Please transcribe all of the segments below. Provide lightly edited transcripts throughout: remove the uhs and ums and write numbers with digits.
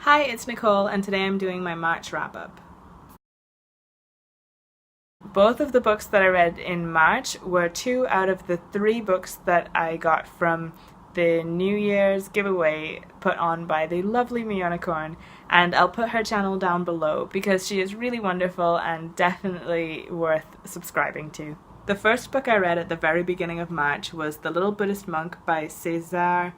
Hi, it's Nicole, and today I'm doing my March wrap-up. Both of the books that I read in March were 2 out of the 3 books that I got from the New Year's giveaway put on by the lovely Mionicorn, and I'll put her channel down below because she is really wonderful and definitely worth subscribing to. The first book I read at the very beginning of March was The Little Buddhist Monk by César,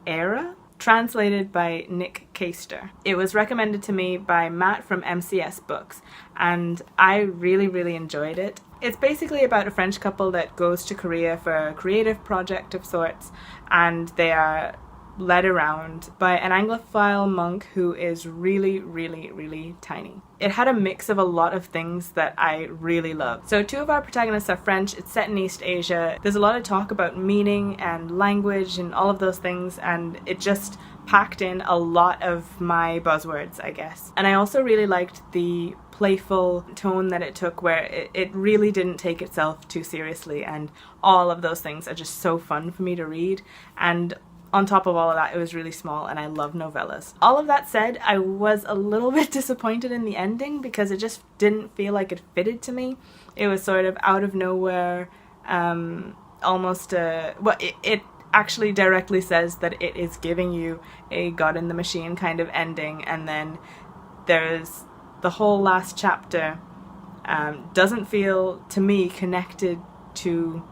Aira, translated by Caistor. It was recommended to me by Matt from MCS Books, and I really enjoyed it. It's basically about a French couple that goes to Korea for a creative project of sorts, and they are led around by an Anglophile monk who is really tiny. It had a mix of a lot of things that I really loved. So 2 of our protagonists are French, it's set in East Asia, there's a lot of talk about meaning and language and all of those things, and it just packed in a lot of my buzzwords, I guess. And I also really liked the playful tone that it took, where it really didn't take itself too seriously, and all of those things are just so fun for me to read. And on top of all of that, it was really small, and I love novellas. All of that said, I was a little bit disappointed in the ending because it just didn't feel like it fitted to me. It was sort of out of nowhere, almost it actually directly says that it is giving you a God in the Machine kind of ending, and then there's the whole last chapter doesn't feel, to me, connected to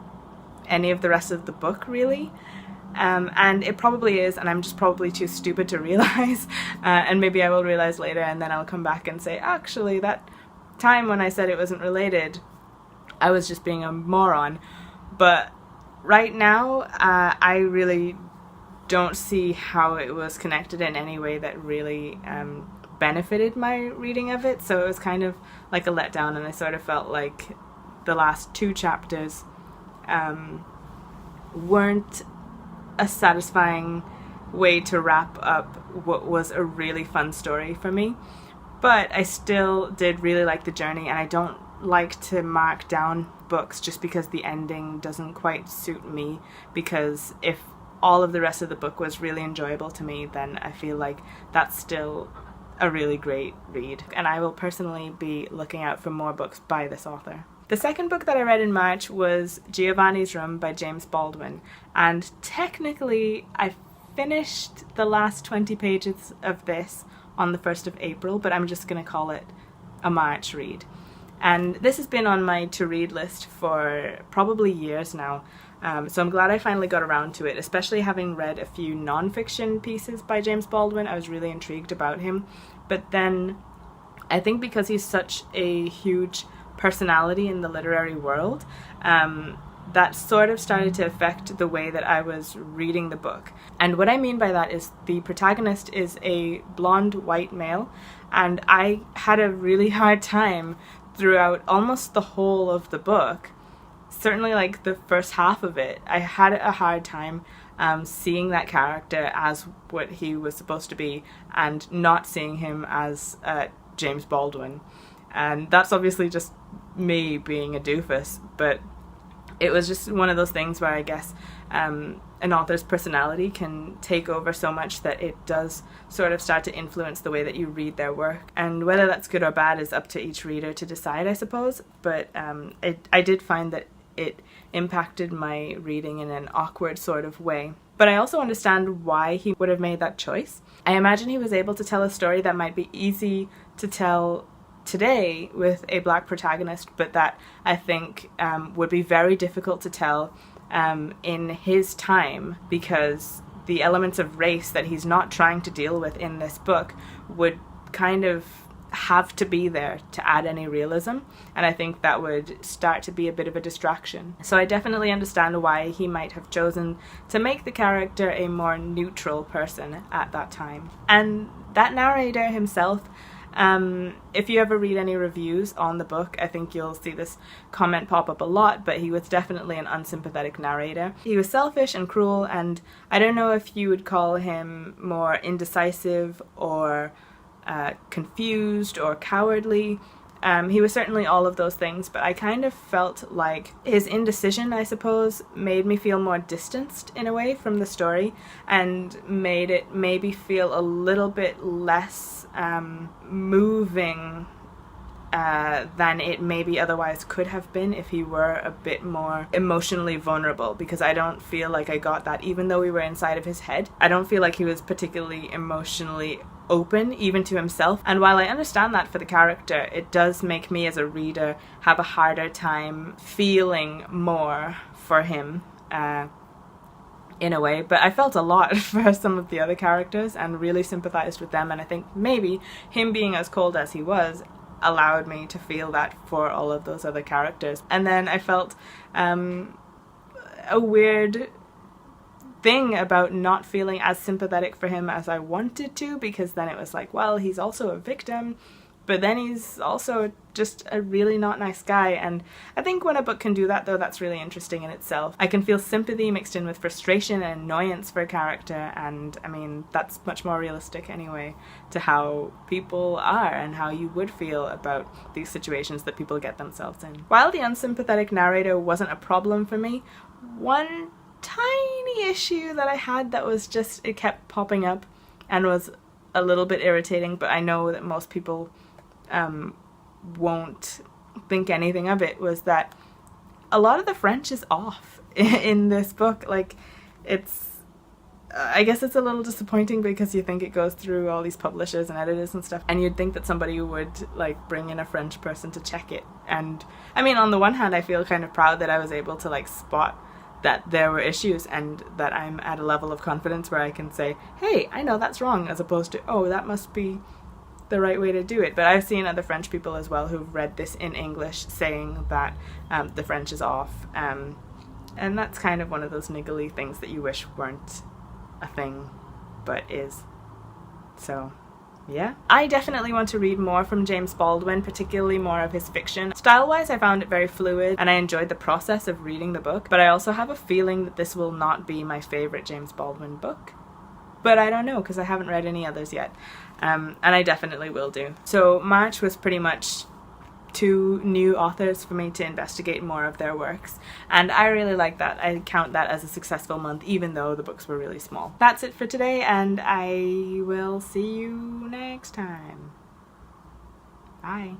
any of the rest of the book, really. And it probably is, and I'm just probably too stupid to realize, and maybe I will realize later, and then I'll come back and say, actually, that time when I said it wasn't related, I was just being a moron. But right now, I really don't see how it was connected in any way that really benefited my reading of it, so it was kind of like a letdown, and I sort of felt like the last 2 chapters weren't a satisfying way to wrap up what was a really fun story for me. But I still did really like the journey, and I don't like to mark down books just because the ending doesn't quite suit me, because if all of the rest of the book was really enjoyable to me, then I feel like that's still a really great read, and I will personally be looking out for more books by this author. The second book that I read in March was Giovanni's Room by James Baldwin, and technically I finished the last 20 pages of this on the 1st of April, but I'm just going to call it a March read. And this has been on my to-read list for probably years now, so I'm glad I finally got around to it, especially having read a few non-fiction pieces by James Baldwin. I was really intrigued about him, but then I think because he's such a huge personality in the literary world, that sort of started to affect the way that I was reading the book. And what I mean by that is the protagonist is a blonde white male, and I had a really hard time throughout almost the whole of the book, certainly like the first half of it. I had a hard time seeing that character as what he was supposed to be, and not seeing him as James Baldwin. And that's obviously just me being a doofus, but it was just one of those things where I guess an author's personality can take over so much that it does sort of start to influence the way that you read their work. And whether that's good or bad is up to each reader to decide, I suppose, but I did find that it impacted my reading in an awkward sort of way. But I also understand why he would have made that choice. I imagine he was able to tell a story that might be easy to tell today with a black protagonist, but that I think would be very difficult to tell in his time, because the elements of race that he's not trying to deal with in this book would kind of have to be there to add any realism, and I think that would start to be a bit of a distraction. So I definitely understand why he might have chosen to make the character a more neutral person at that time. And that narrator himself, if you ever read any reviews on the book, I think you'll see this comment pop up a lot, but he was definitely an unsympathetic narrator. He was selfish and cruel, and I don't know if you would call him more indecisive or confused or cowardly, He was certainly all of those things, but I kind of felt like his indecision, I suppose, made me feel more distanced in a way from the story, and made it maybe feel a little bit less moving than it maybe otherwise could have been if he were a bit more emotionally vulnerable, because I don't feel like I got that. Even though we were inside of his head, I don't feel like he was particularly emotionally open, even to himself. And while I understand that for the character, it does make me as a reader have a harder time feeling more for him in a way. But I felt a lot for some of the other characters and really sympathized with them, and I think maybe him being as cold as he was allowed me to feel that for all of those other characters. And then I felt a weird thing about not feeling as sympathetic for him as I wanted to, because then it was like, well, he's also a victim, but then he's also just a really not nice guy. And I think when a book can do that, though, that's really interesting in itself. I can feel sympathy mixed in with frustration and annoyance for a character, and I mean, that's much more realistic anyway to how people are and how you would feel about these situations that people get themselves in. While the unsympathetic narrator wasn't a problem for me, one tiny issue that I had that was just, it kept popping up and was a little bit irritating, but I know that most people won't think anything of it, was that a lot of the French is off in this book. Like, it's, I guess it's a little disappointing because you think it goes through all these publishers and editors and stuff, and you'd think that somebody would like bring in a French person to check it. And I mean, on the one hand, I feel kind of proud that I was able to like spot that there were issues, and that I'm at a level of confidence where I can say, hey, I know that's wrong, as opposed to, oh, that must be the right way to do it. But I've seen other French people as well who've read this in English saying that the French is off, and that's kind of one of those niggly things that you wish weren't a thing, but is. So yeah, I definitely want to read more from James Baldwin, particularly more of his fiction. Style-wise, I found it very fluid, and I enjoyed the process of reading the book, but I also have a feeling that this will not be my favorite James Baldwin book. But I don't know, because I haven't read any others yet, and I definitely will do. So March was pretty much 2 new authors for me to investigate more of their works, and I really like that. I count that as a successful month, even though the books were really small. That's it for today, and I will see you next time. Bye.